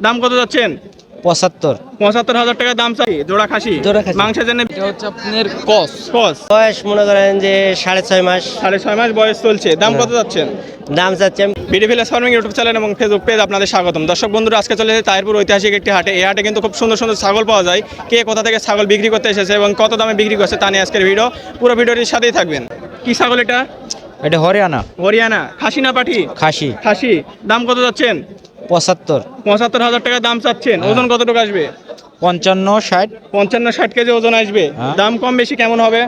দাম কত যাচ্ছেন? 75। 75,000 টাকা দাম চাই। জোড়া খাসি মাংসের জন্য এটা হচ্ছে আপনার কস। কস বয়স মনে করেন যে 6.5 মাস। 6.5 মাস বয়স চলছে। দাম কত যাচ্ছেন? দাম চাচ্ছে BD village farming YouTube channel এবং ফেসবুক পেজ আপনাদের স্বাগতম। দর্শক বন্ধুরা, আজকে চলে এসেছে তাহিরপুর ঐতিহাসিক একটি হাটে। এই হাটে কিন্তু খুব সুন্দর সুন্দর ছাগল পাওয়া যায়। কে কোথা থেকে ছাগল বিক্রি করতে এসেছে এবং কত দামে বিক্রি করছে তা নিয়ে আজকের ভিডিও। পুরো ভিডিওটির সাথেই থাকবেন। কি ছাগল এটা? এটা হরিয়ানা হরিয়ানা। খাসি না পাঠি? খাসি। খাসি। দাম কত যাচ্ছেন? 75। 75,000 টাকা দাম চাচ্ছেন। ওজন কতটুকু আসবে? 55 60। 55-60 কেজি ওজন আসবে। দাম কম বেশি কেমন হবে?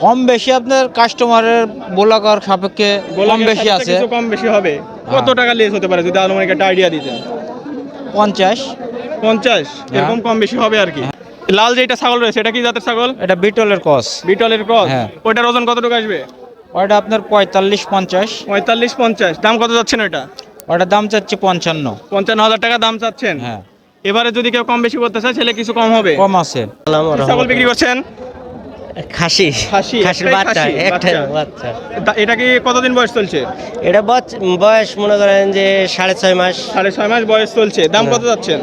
কম বেশি আপনার কাস্টমারের বলাকর সাপেক্ষে কম বেশি আছে। কিছু কম বেশি হবে। কত টাকা লেস হতে পারে যদি আনুমানিক একটা আইডিয়া দিতেন? 50। 50 এরকম কম বেশি হবে আর কি। লাল যেটা ছাগল রয়েছে এটা কি জাতের ছাগল? এটা বিটলের কস। বিটলের ক্রস। হ্যাঁ। ওইটার ওজন কতটুকু আসবে? ওটা আপনার 45 50। 45-50। দাম কত যাচ্ছেন ওইটা? ওটার দাম চাচ্ছে 55। 55,000 টাকা দাম চাচ্ছেন। হ্যাঁ, এবারে যদি কেউ কম বেশি করতে চায় ছেলে কিছু কম হবে। কম আছে। কি ছাগল বিক্রি করছেন? খাসি। খাসি, খাসির একটাই বাচ্চা, খাসি, একটাই বাচ্চা। বাচ্চা। এটা কি কতদিন বয়স চলছে? এটা বয়স মনে করেন যে 6.5 মাস। 6.5 মাস বয়স চলছে। দাম কত যাচ্ছেন?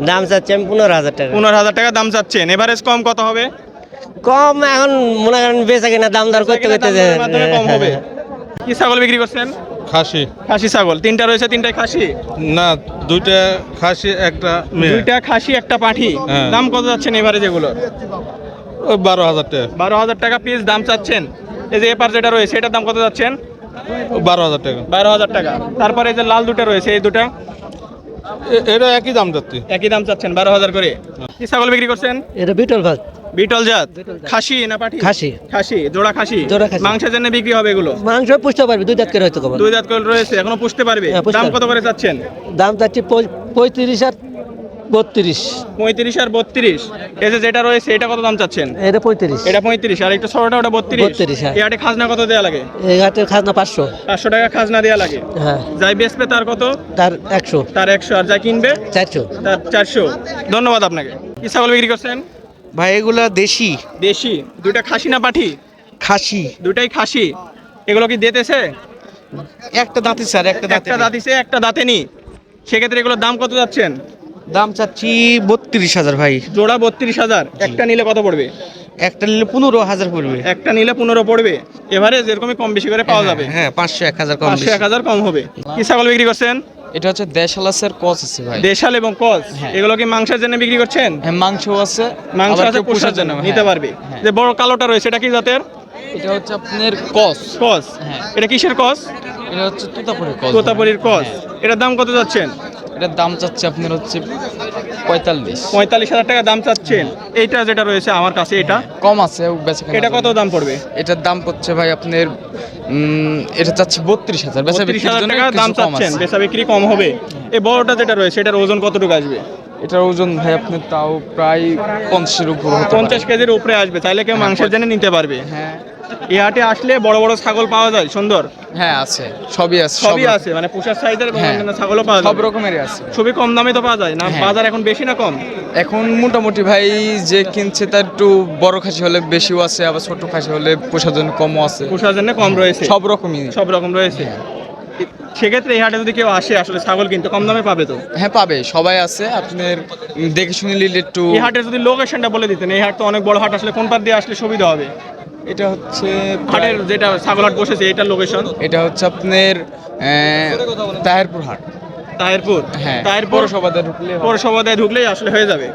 দাম চাচ্ছে আমি 15,000 টাকা। 15,000 টাকা দাম চাচ্ছেন। এভারেজ কম কত হবে? কম এখন মনে করেন বেচা কিনা দাম দর করতে করতে দাম দরের মাধ্যমে কম হবে। কি ছাগল বিক্রি করছেন? খাসি খাসি ছাগল। তিনটা রয়েছে, তিনটাই খাসি। না, দুইটা খাসি একটা মেয়ে। দুইটা খাসি একটা পাঠি। হ্যাঁ। দাম কত যাচ্ছেন এবারে যেগুলো? ওই 12,000 টাকা। 12,000 টাকা পিস দাম চাচ্ছেন। এই যে এপার যেটা রয়েছে এটার দাম কত যাচ্ছেন? 12,000 টাকা। 12,000 টাকা। তারপরে এই যে লাল দুটো রয়েছে এই দুটা এটা একই দাম যাচ্ছে। একই দাম চাচ্ছেন 12,000 করে। কি ছাগল বিক্রি করছেন? এটা বিটল ভাত। বিটল জাত। খাসি না পাঠি? খাসি। খাসি। জোড়া খাসি। জোড়া খাসি। মাংসের জন্য বিক্রি হবে এগুলো। মাংস পুষতে পারবে, দুই দাঁত করে হয়তো কম। দুই দাঁত করে রয়েছে, এখনো পুষতে পারবে। হ্যাঁ, পুষতে দাম কত পারবে। করে চাচ্ছেন? দাম চাচ্ছি 35 আর 32। 35 আর 32। এই যে যেটা রয়েছে এটা কত দাম চাচ্ছেন? এটা 35। এটা 35 আর একটা ছোটটা ওটা 32। 32, হ্যাঁ। এই হাটে খাজনা কত দেয়া লাগে? এই ঘাটের খাজনা 500। 500 টাকা খাজনা দেয়া লাগে। হ্যাঁ, যাই বেচবে তার কত? তার 100। তার 100 আর যাই কিনবে 400। তার 400। ধন্যবাদ আপনাকে। কি ছাগল বিক্রি করছেন? ভাই এগুলা দেশি। দেশি। দুইটা খাসি না পাঠি? খাসি। দুইটাই খাসি। এগুলো কি দেতেছে? একটা দাঁতি স্যার, একটা একটা দাঁতিছে একটা দাঁতেনি। সেক্ষেত্রে এগুলোর দাম কত যাচ্ছেন? দাম চাচ্ছি 32,000 ভাই। জোড়া 32,000। একটা নিলে কত পড়বে? একটা নিলে 15,000 পড়বে। একটা নিলে 15 পড়বে। এভারেজ এরকমই কম বেশি করে পাওয়া যাবে। হ্যাঁ, 500 1000 কম 500-1000 কম হবে। কি ছাগল বিক্রি করছেন? এটা হচ্ছে দেশালাসের কস আছে ভাই। দেশাল এবং কস। হ্যাঁ। এগুলো কি মাংসের জন্য বিক্রি করছেন? হ্যাঁ, মাংস আছে। মাংস আবার আছে, কেউ পোষার জন্য নিতে হ্যাঁ, পারবে। হ্যাঁ। যে বড় কালোটা রয়েছে এটা কি জাতের? এটা হচ্ছে আপনার কস। কস। হ্যাঁ। এটা কিসের কস? এটা হচ্ছে তোতাপুরের কস। তোতাপুরীর কস। এটার দাম কত যাচ্ছেন? এটার দাম চাচ্ছে আপনার হচ্ছে 45। 45,000 টাকা দাম চাচ্ছেন। এইটা যেটা রয়েছে আমার কাছে এটা কম আছে বেচাকেনা এটা কত জন্য। দাম পড়বে? এটার দাম পড়ছে ভাই আপনার এটা চাচ্ছে 32,000। বেচা বিক্রির 32,000 জন্য টাকা দাম কিছু কম চাচ্ছেন। আছে। বেচা বিক্রি কম হবে। এই বড়টা যেটা রয়েছে এটার ওজন কতটুকু আসবে? এটার ওজন ভাই আপনার তাও প্রায় 50-এর উপর হতে পারে। 50 কেজির উপরে আসবে। চাইলে কেউ মাংসের জন্য নিতে পারবে। হ্যাঁ, এই হাটে আসলে বড় বড় ছাগল পাওয়া যায় সুন্দর। হ্যাঁ আছে, সবই আছে, সবই আছে, মানে পোষার সাইজের হ্যাঁ। অন্যান্য ছাগলও পাওয়া সব যায়। রকমেরই আছে। খুবই কম দামে তো পাওয়া যায় না? হ্যাঁ। বাজার এখন বেশি না কম? এখন মোটামুটি ভাই যে কিনছে তার একটু বড় খাসি হলে বেশিও আছে, আবার ছোট খাসি হলে পোষার জন্য কমও আছে। পোষার জন্য কম রয়েছে। সব রকমই। সব রকম রয়েছে। সেক্ষেত্রে এই হাটে যদি কেউ আসে আসলে ছাগল কিনতে কম দামে পাবে তো? হ্যাঁ পাবে, সবাই আছে। আপনার দেখে শুনে নিলে একটু। এই হাটের যদি লোকেশনটা বলে দিতেন। এই হাট তো অনেক বড় হাট, আসলে কোন পার দিয়ে আসলে সুবিধা হবে? এটা হচ্ছে হাটের যেটা ছাগল হাট বসেছে এটার লোকেশন? এটা হচ্ছে আপনার তাহিরপুর হাট। তাহিরপুর। হ্যাঁ, তাহিরপুর পৌরসভাতে ঢুকলে পৌরসভায় ঢুকলেই আসলে হয়ে যাবে।